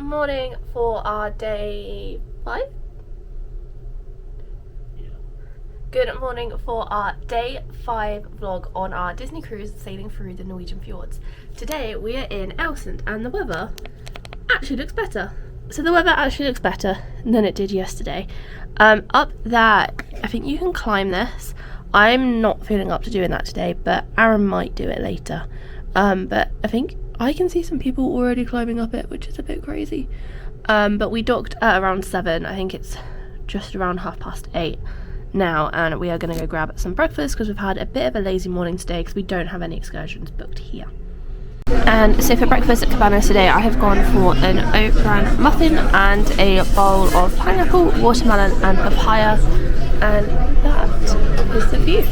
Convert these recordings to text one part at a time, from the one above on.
morning for our day 5? Yeah. Good morning for our day 5 vlog on our Disney cruise sailing through the Norwegian Fjords. Today we are in Alesund and the weather actually looks better. So the weather actually looks better than it did yesterday. Up there, I think you can climb this. I'm not feeling up to doing that today, but Aaron might do it later. But I think I can see some people already climbing up it, which is a bit crazy. But we docked at around 7. I think it's just around 8:30 now, and we are going to go grab some breakfast because we've had a bit of a lazy morning today because we don't have any excursions booked here. And so for breakfast at Cabanas today, I have gone for an oat bran muffin and a bowl of pineapple, watermelon and papaya, and that is the view.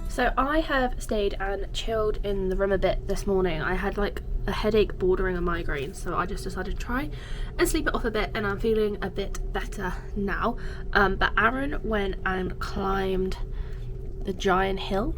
So I have stayed and chilled in the room a bit this morning. I had like a headache bordering a migraine, so I just decided to try and sleep it off a bit, and I'm feeling a bit better now. But Aaron went and climbed the giant hill.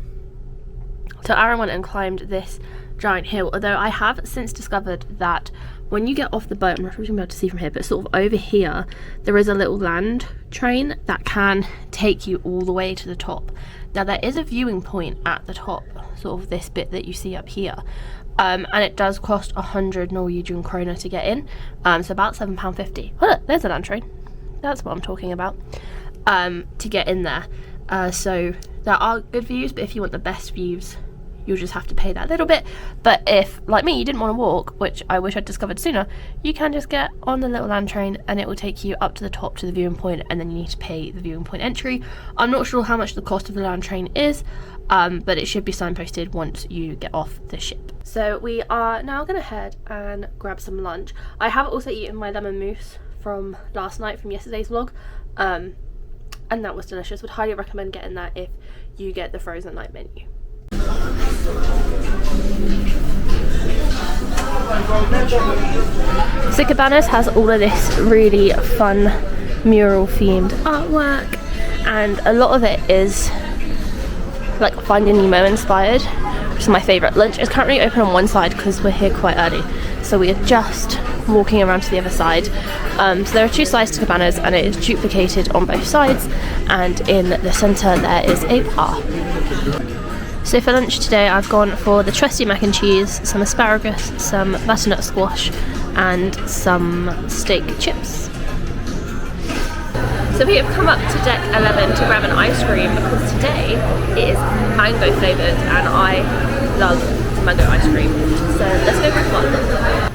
So Aaron went and climbed this giant hill, although I have since discovered that when you get off the boat, I'm not sure if you can be able to see from here, but sort of over here there is a little land train that can take you all the way to the top. Now there is a viewing point at the top, sort of this bit that you see up here, and it does cost 100 Norwegian kroner to get in, so about £7.50. Oh look, there's a land train, that's what I'm talking about, to get in there. So there are good views, but if you want the best views you'll just have to pay that little bit. But if, like me, you didn't want to walk, which I wish I'd discovered sooner, you can just get on the little land train and it will take you up to the top to the viewing point, and then you need to pay the viewing point entry. I'm not sure how much the cost of the land train is, but it should be signposted once you get off the ship. So we are now going to head and grab some lunch. I have also eaten my lemon mousse from last night, from yesterday's vlog, and that was delicious. Would highly recommend getting that if you get the frozen night menu. So Cabanas has all of this really fun mural themed artwork, and a lot of it is like Finding Nemo inspired, which is my favourite. Lunch is currently open on one side because we're here quite early, so we are just walking around to the other side. So there are 2 sides to Cabanas and it is duplicated on both sides, and in the centre there is a bar. So for lunch today I've gone for the trusty mac and cheese, some asparagus, some butternut squash and some steak chips. So we have come up to deck 11 to grab an ice cream because today it is mango flavoured and I love mango ice cream. So let's go grab one.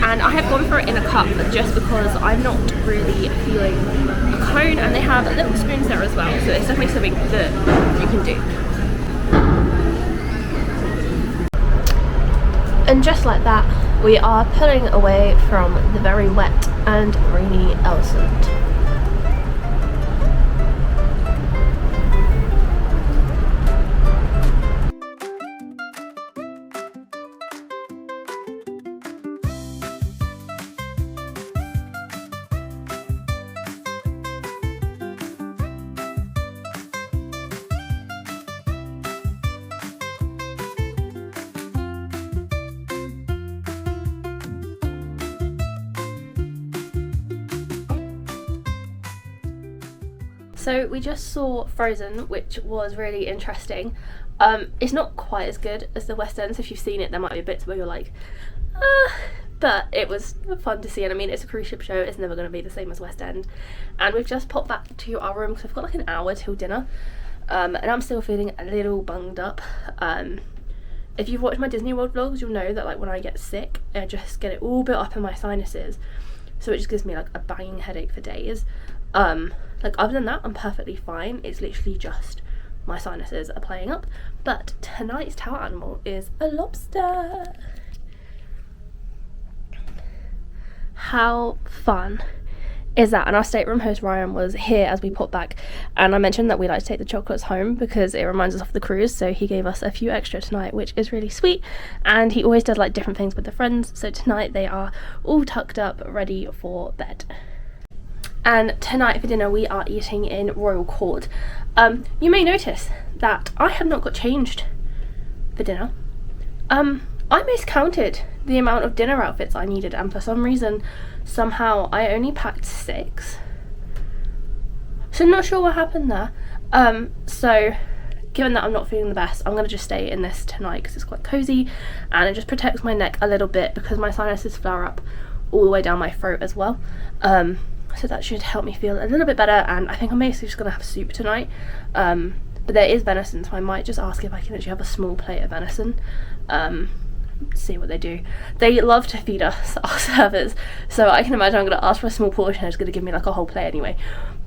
And I have gone for in a cup just because I'm not really feeling a cone, and they have little spoons there as well, so it's definitely something that you can do. And just like that, we are pulling away from the very wet and rainy Alesund. So we just saw Frozen, which was really interesting. It's not quite as good as the West End, so if you've seen it there might be bits where you're like, but it was fun to see, and I mean, it's a cruise ship show, it's never going to be the same as West End. And we've just popped back to our room because we've got like an hour till dinner, and I'm still feeling a little bunged up. If you've watched my Disney World vlogs, you'll know that like when I get sick, I just get it all built up in my sinuses, so it just gives me like a banging headache for days. Like other than that, I'm perfectly fine. It's literally just my sinuses are playing up. But tonight's tower animal is a lobster. How fun is that? And our stateroom host Ryan was here as we popped back, and I mentioned that we like to take the chocolates home because it reminds us of the cruise, so he gave us a few extra tonight, which is really sweet. And he always does like different things with the friends, so tonight they are all tucked up ready for bed. And tonight for dinner we are eating in Royal Court. You may notice that I have not got changed for dinner. I miscounted the amount of dinner outfits I needed, and for some reason, somehow I only packed 6. So I'm not sure what happened there. So given that I'm not feeling the best, I'm gonna just stay in this tonight because it's quite cozy and it just protects my neck a little bit because my sinuses flare up all the way down my throat as well. So that should help me feel a little bit better, and I think I'm basically just gonna have soup tonight. But there is venison, so I might just ask if I can actually have a small plate of venison. See what they do. They love to feed us, our servers, so I can imagine I'm going to ask for a small portion. It's going to give me like a whole plate anyway,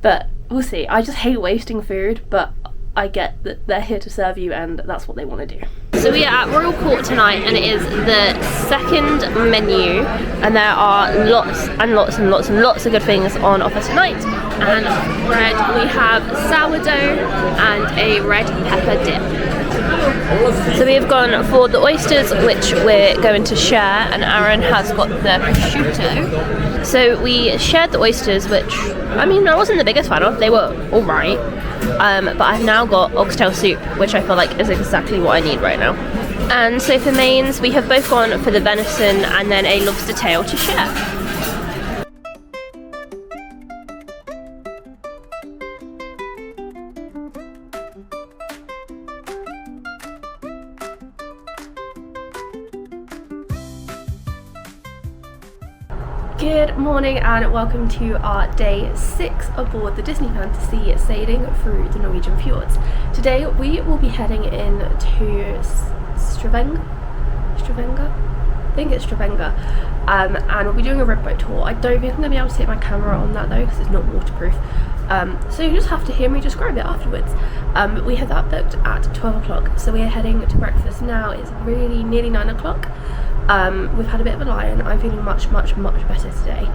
but we'll see. I just hate wasting food, but I get that they're here to serve you and that's what they want to do. So we are at Royal Court tonight, and it is the second menu, and there are lots and lots and lots and lots of good things on offer tonight. And bread, we have sourdough and a red pepper dip. So we have gone for the oysters, which we're going to share, and Aaron has got the prosciutto. So we shared the oysters, which, I mean, I wasn't the biggest fan of. They were alright. But I've now got oxtail soup, which I feel like is exactly what I need right now. And so for mains, we have both gone for the venison and then a lobster tail to share. Good morning and welcome to our day 6 aboard the Disney Fantasy sailing through the Norwegian Fjords. Today we will be heading in to Stavanger? I think it's Stavanger, and we'll be doing a rib boat tour. I don't think I'm going to be able to take my camera on that though because it's not waterproof, so you just have to hear me describe it afterwards. We have that booked at 12 o'clock, so we are heading to breakfast now. It's really nearly 9 o'clock. We've had a bit of a lie-in. I'm feeling much better today.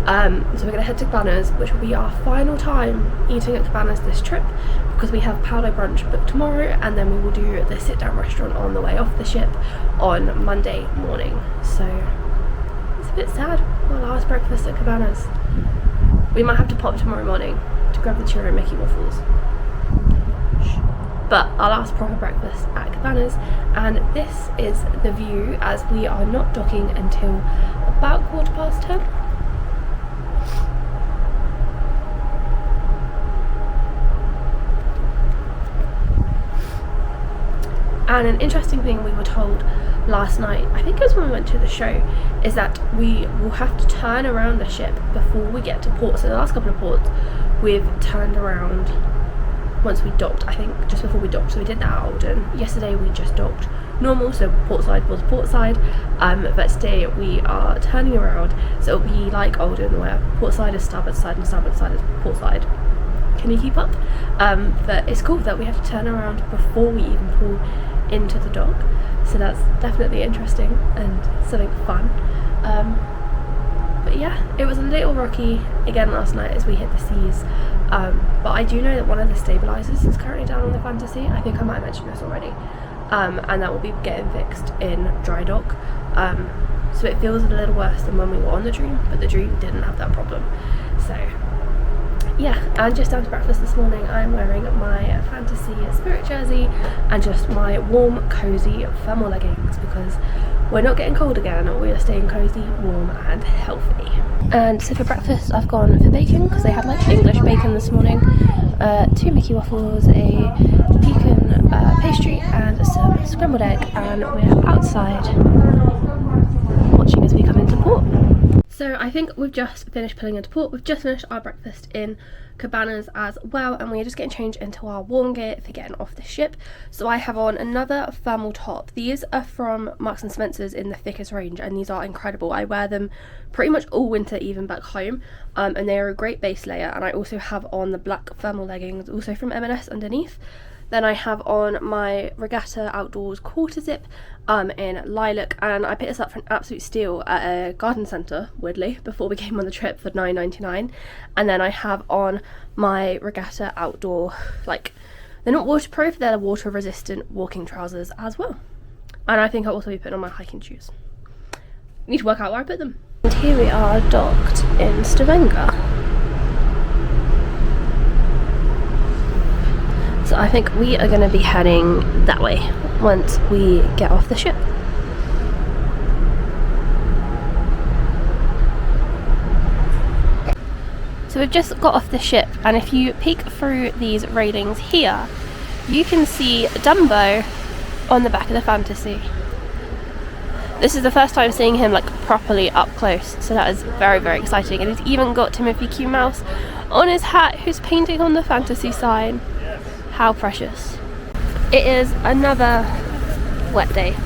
So we're going to head to Cabanas, which will be our final time eating at Cabanas this trip, because we have Paolo brunch booked tomorrow, and then we will do the sit-down restaurant on the way off the ship on Monday morning. So it's a bit sad, our last breakfast at Cabanas. We might have to pop tomorrow morning to grab the Cheerio Mickey waffles. But our last proper breakfast at Cabanas, and this is the view as we are not docking until about 10:15. And an interesting thing we were told last night, I think it was when we went to the show, is that we will have to turn around the ship before we get to port. So the last couple of ports we've turned around once we docked, I think just before we docked. So we did that at Alden. Yesterday we just docked normal, so port side was port side, but today we are turning around, so it'll be like old in where port side is starboard side and starboard side is port side. Can you keep up? But it's cool that we have to turn around before we even pull into the dock, so that's definitely interesting and something fun. But yeah, it was a little rocky again last night as we hit the seas, but I do know that one of the stabilizers is currently down on the Fantasy. I think I might have mentioned this already, and that will be getting fixed in dry dock, so it feels a little worse than when we were on the Dream, but the Dream didn't have that problem. So yeah, and just down to breakfast this morning I'm wearing my Fantasy Spirit jersey and just my warm cozy thermal leggings because we're not getting cold again, we are staying cozy, warm and healthy. And so for breakfast I've gone for bacon because they had like English bacon this morning, 2 Mickey waffles, a pecan pastry and some scrambled egg, and we're outside watching as we come into port. So I think we've just finished pulling into port. We've just finished our breakfast in Cabanas as well, and we're just getting changed into our warm gear for getting off the ship. So I have on another thermal top. These are from Marks and Spencer's in the thickest range, and these are incredible. I wear them pretty much all winter, even back home, and they are a great base layer. And I also have on the black thermal leggings, also from M&S underneath. Then I have on my Regatta Outdoors quarter zip in lilac, and I picked this up for an absolute steal at a garden centre, weirdly, before we came on the trip for $9.99. And then I have on my Regatta Outdoor, like, they're not waterproof, they're water resistant walking trousers as well. And I think I'll also be putting on my hiking shoes. Need to work out where I put them. And here we are docked in Stavanger. So I think we are going to be heading that way once we get off the ship. So we've just got off the ship, and if you peek through these railings here, you can see Dumbo on the back of the Fantasy. This is the first time seeing him like properly up close, so that is very, very exciting. And he's even got Timothy Q Mouse on his hat, who's painting on the Fantasy sign. How precious. It is another wet day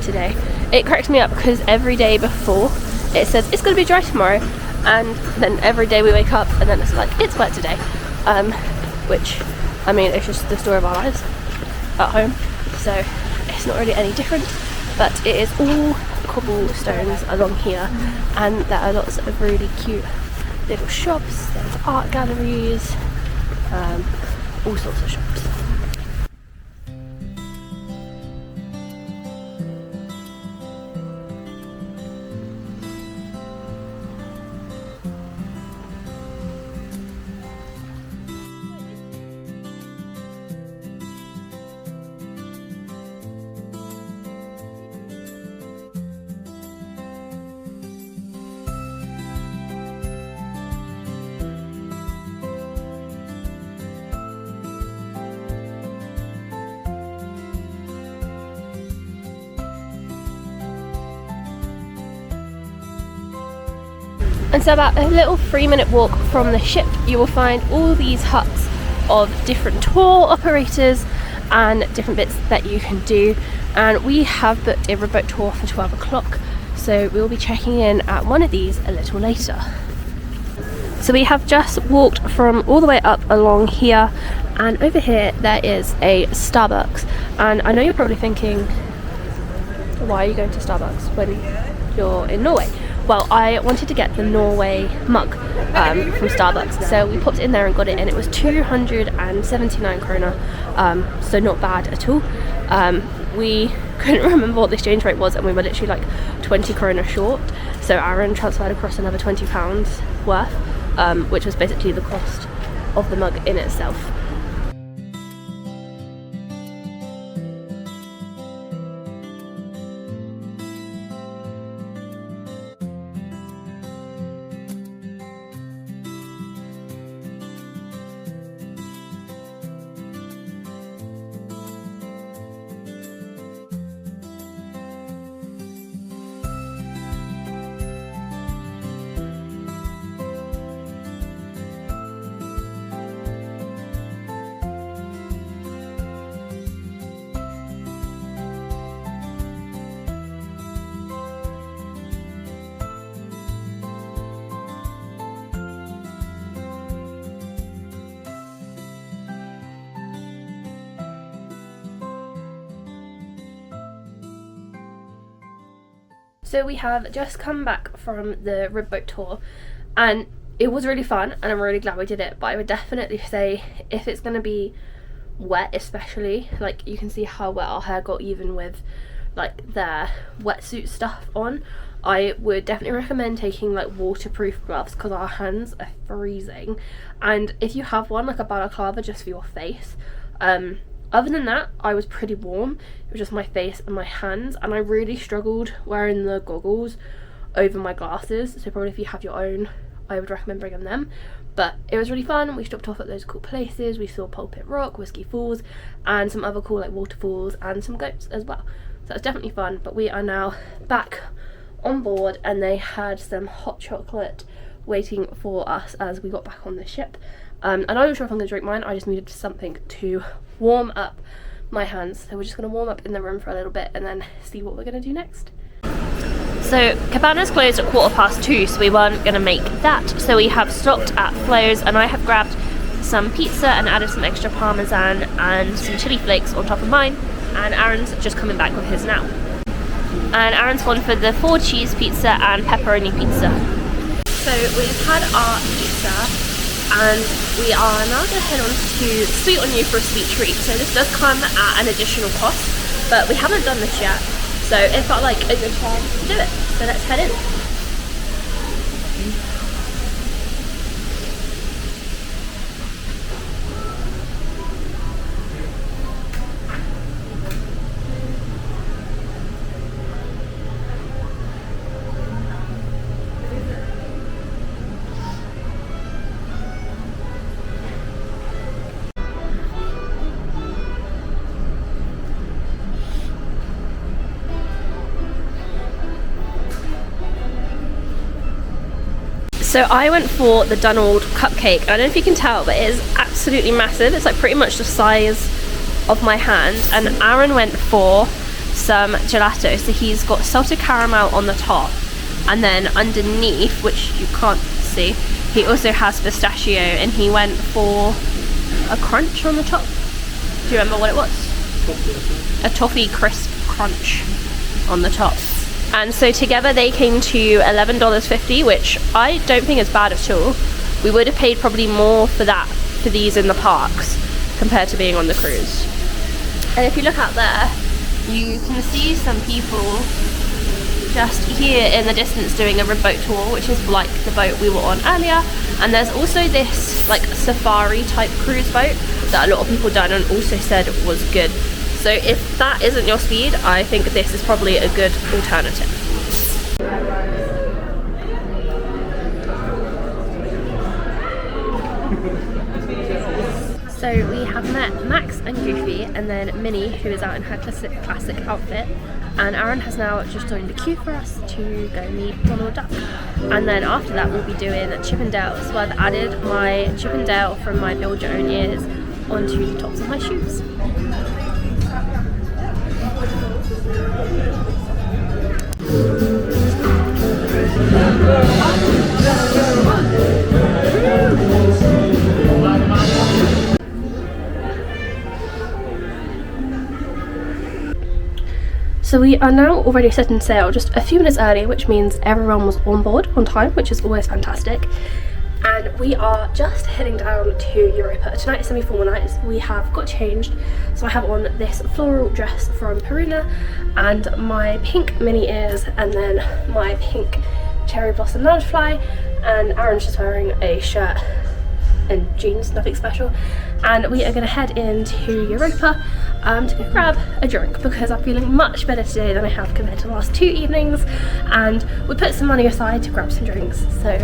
today. It cracks me up because every day before it says it's going to be dry tomorrow, and then every day we wake up and then it's like it's wet today, which, I mean, it's just the story of our lives at home, so it's not really any different. But it is all cobblestones along here, and there are lots of really cute little shops, there's art galleries, all sorts of shops. And so about a little 3-minute walk from the ship, you will find all these huts of different tour operators and different bits that you can do. And we have booked a riverboat tour for 12 o'clock, so we'll be checking in at one of these a little later. So we have just walked from all the way up along here, and over here there is a Starbucks. And I know you're probably thinking, why are you going to Starbucks when you're in Norway? Well, I wanted to get the Norway mug from Starbucks, so we popped in there and got it, and it was 279 krona, so not bad at all. We couldn't remember what the exchange rate was, and we were literally like 20 krona short, so Aaron transferred across another £20 worth, which was basically the cost of the mug in itself. So we have just come back from the RIB boat tour, and it was really fun and I'm really glad we did it, but I would definitely say if it's going to be wet, especially, like you can see how wet our hair got even with like their wetsuit stuff on, I would definitely recommend taking like waterproof gloves because our hands are freezing. And if you have one, like a balaclava just for your face, other than that I was pretty warm. It was just my face and my hands, and I really struggled wearing the goggles over my glasses, so probably if you have your own I would recommend bringing them. But it was really fun. We stopped off at those cool places. We saw Pulpit Rock, Whiskey Falls, and some other cool like waterfalls and some goats as well. So it was definitely fun. But we are now back on board, and they had some hot chocolate waiting for us as we got back on the ship. And I'm not sure if I'm going to drink mine. I just needed something to warm up my hands. So we're just going to warm up in the room for a little bit and then see what we're going to do next. So Cabana's closed at 2:15, so we weren't going to make that. So we have stopped at Flo's, and I have grabbed some pizza and added some extra parmesan and some chili flakes on top of mine. And Aaron's just coming back with his now. And Aaron's gone for the 4 cheese pizza and pepperoni pizza. So we've had our pizza, and we are now going to head on to Sweet on You for a sweet treat. So this does come at an additional cost, but we haven't done this yet. So it felt like a good time to do it. So let's head in. So I went for the Donald cupcake. I don't know if you can tell, but it is absolutely massive. It's like pretty much the size of my hand. And Aaron went for some gelato. So he's got salted caramel on the top, and then underneath, which you can't see, he also has pistachio, and he went for a crunch on the top. Do you remember what it was? A toffee crisp crunch on the top. And so together they came to $11.50, which I don't think is bad at all. We would have paid probably more for these in the parks compared to being on the cruise. And if you look out there, you can see some people just here in the distance doing a RIB boat tour, which is like the boat we were on earlier. And there's also this like safari type cruise boat that a lot of people done and also said was good. So if that isn't your speed, I think this is probably a good alternative. So we have met Max and Goofy, and then Minnie, who is out in her classic outfit. And Aaron has now just joined the queue for us to go meet Donald Duck. And then after that we'll be doing Chip 'n Dale. So I've added my Chip 'n Dale from my Build Your Own years onto the tops of my shoes. So we are now already setting sail just a few minutes early, which means everyone was on board on time, which is always fantastic. And we are just heading down to Europa. Tonight is semi-formal night. We have got changed, so I have on this floral dress from Purina and my pink mini ears, and then my pink cherry blossom loungefly, and Aaron's just wearing a shirt and jeans, nothing special. And we are going to head into Europa to go grab a drink because I'm feeling much better today than I have compared to the last 2 evenings, and we put some money aside to grab some drinks, so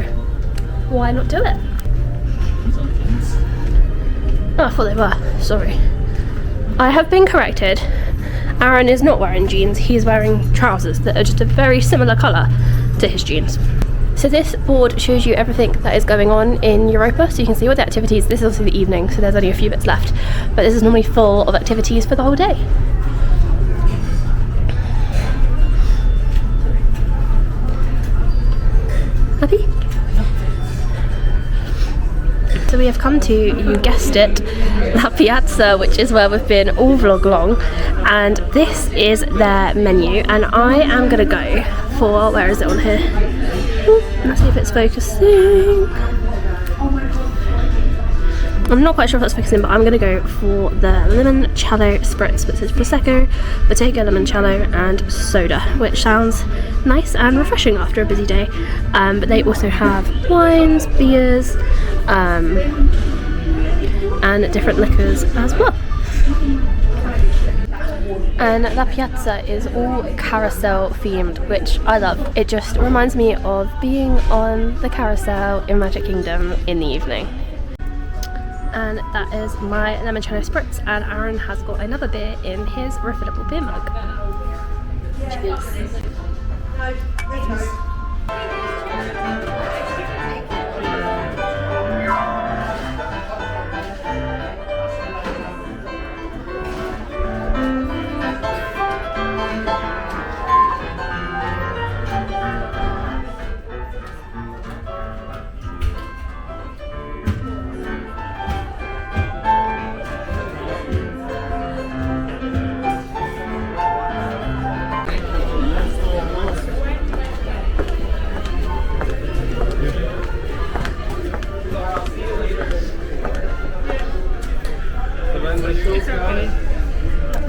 why not do it? Oh, I thought they were, sorry. I have been corrected. Aaron is not wearing jeans, he's wearing trousers that are just a very similar colour to his jeans. So this board shows you everything that is going on in Europa, so you can see all the activities. This is also the evening, so there's only a few bits left, but this is normally full of activities for the whole day. Happy? So we have come to, you guessed it, La Piazza, which is where we've been all vlog long, and this is their menu, and I am going to go for, where is it on here? Ooh, let's see if it's focusing. I'm not quite sure if that's focusing, but I'm going to go for the limoncello spritz, which is Prosecco, Bottega limoncello and soda, which sounds nice and refreshing after a busy day. But they also have wines, beers, and different liquors as well. And La Piazza is all carousel themed, which I love. It just reminds me of being on the carousel in Magic Kingdom in the evening. And that is my limoncello spritz, and Aaron has got another beer in his refillable beer mug. Cheers!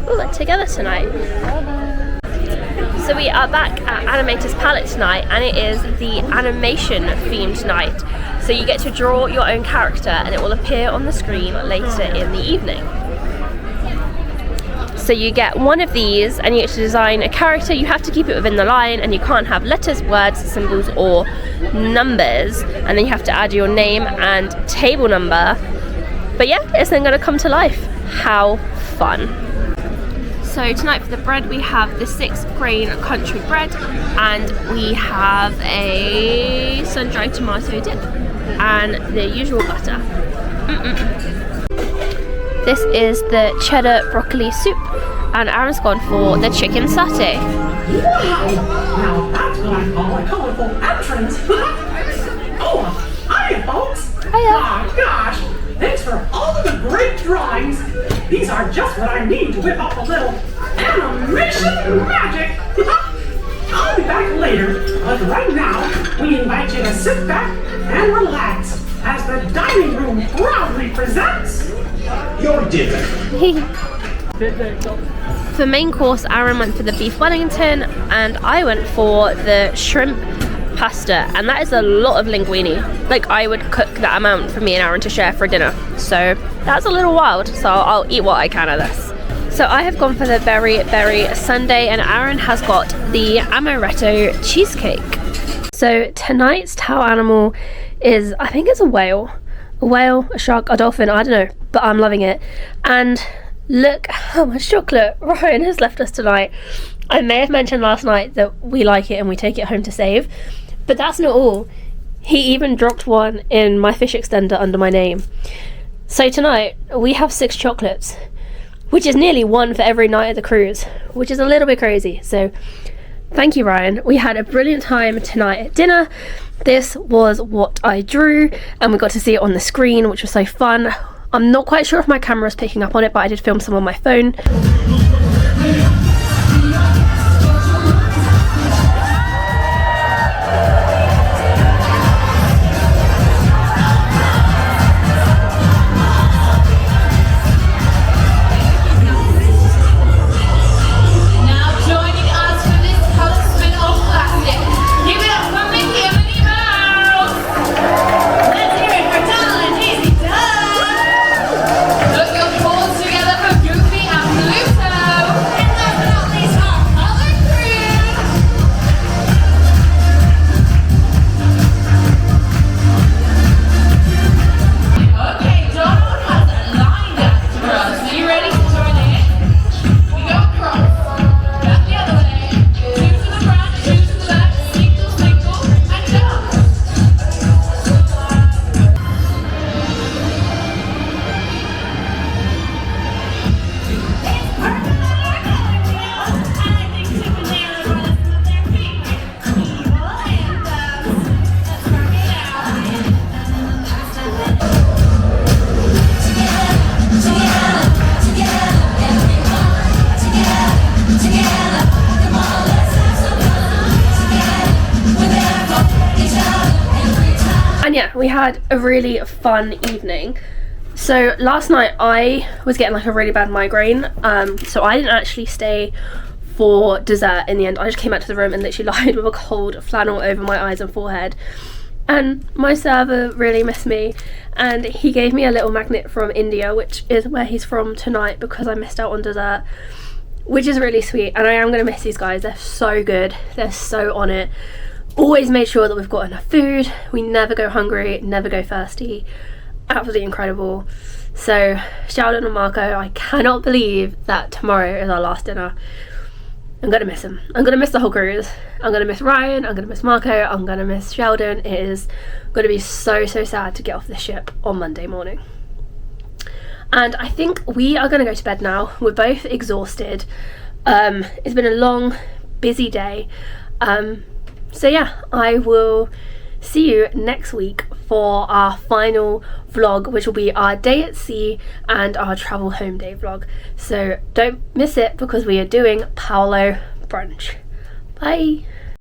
Ooh, together tonight. So we are back at Animator's Palette tonight, and it is the animation themed night. So you get to draw your own character and it will appear on the screen later in the evening. So you get one of these and you get to design a character. You have to keep it within the line, and you can't have letters, words, symbols or numbers, and then you have to add your name and table number. But yeah, it's then going to come to life. How fun. So tonight for the bread we have the 6 grain country bread, and we have a sun-dried tomato dip and the usual butter. This is the cheddar broccoli soup, and Aaron's gone for the chicken satay. Wow! Now that's what I call a colorful entrance. Oh, hiya folks! Hiya! Oh gosh! Thanks for all of the great drawings. These are just what I need to whip up a little animation magic. I'll be back later, but right now we invite you to sit back and relax as the dining room proudly presents your dinner. For main course, Aaron went for the beef Wellington and I went for the shrimp pasta, and that is a lot of linguine. Like, I would cook that amount for me and Aaron to share for dinner, so that's a little wild, so I'll eat what I can of this. So I have gone for the berry sundae, and Aaron has got the amaretto cheesecake. So tonight's towel animal is, I think it's a whale, a shark, a dolphin, I don't know, but I'm loving it. And look how much chocolate Ryan has left us tonight. I may have mentioned last night that we like it and we take it home to save, but that's not all. He even dropped one in my fish extender under my name. So tonight we have 6 chocolates, which is nearly 1 for every night of the cruise, which is a little bit crazy. So thank you, Ryan. We had a brilliant time tonight at dinner. This was what I drew, and we got to see it on the screen, which was so fun. I'm not quite sure if my camera's picking up on it, but I did film some on my phone. Put your paws together for Goofy and Pluto. And yeah, we had a really fun evening. So last night I was getting like a really bad migraine, so I didn't actually stay for dessert in the end. I just came out to the room and literally lied with a cold flannel over my eyes and forehead. And my server really missed me, and he gave me a little magnet from India, which is where he's from, tonight, because I missed out on dessert, which is really sweet. And I am going to miss these guys. They're so good, they're so on it. Always made sure that we've got enough food, we never go hungry, never go thirsty. Absolutely incredible. So Sheldon and Marco, I cannot believe that tomorrow is our last dinner. I'm gonna miss him. I'm gonna miss the whole cruise. I'm gonna miss Ryan, I'm gonna miss Marco, I'm gonna miss Sheldon. It is gonna be so sad to get off the ship on Monday morning. And I think we are gonna go to bed now. We're both exhausted. It's been a long, busy day. So yeah, I will see you next week for our final vlog, which will be our day at sea and our travel home day vlog. So don't miss it, because we are doing Paolo brunch. Bye.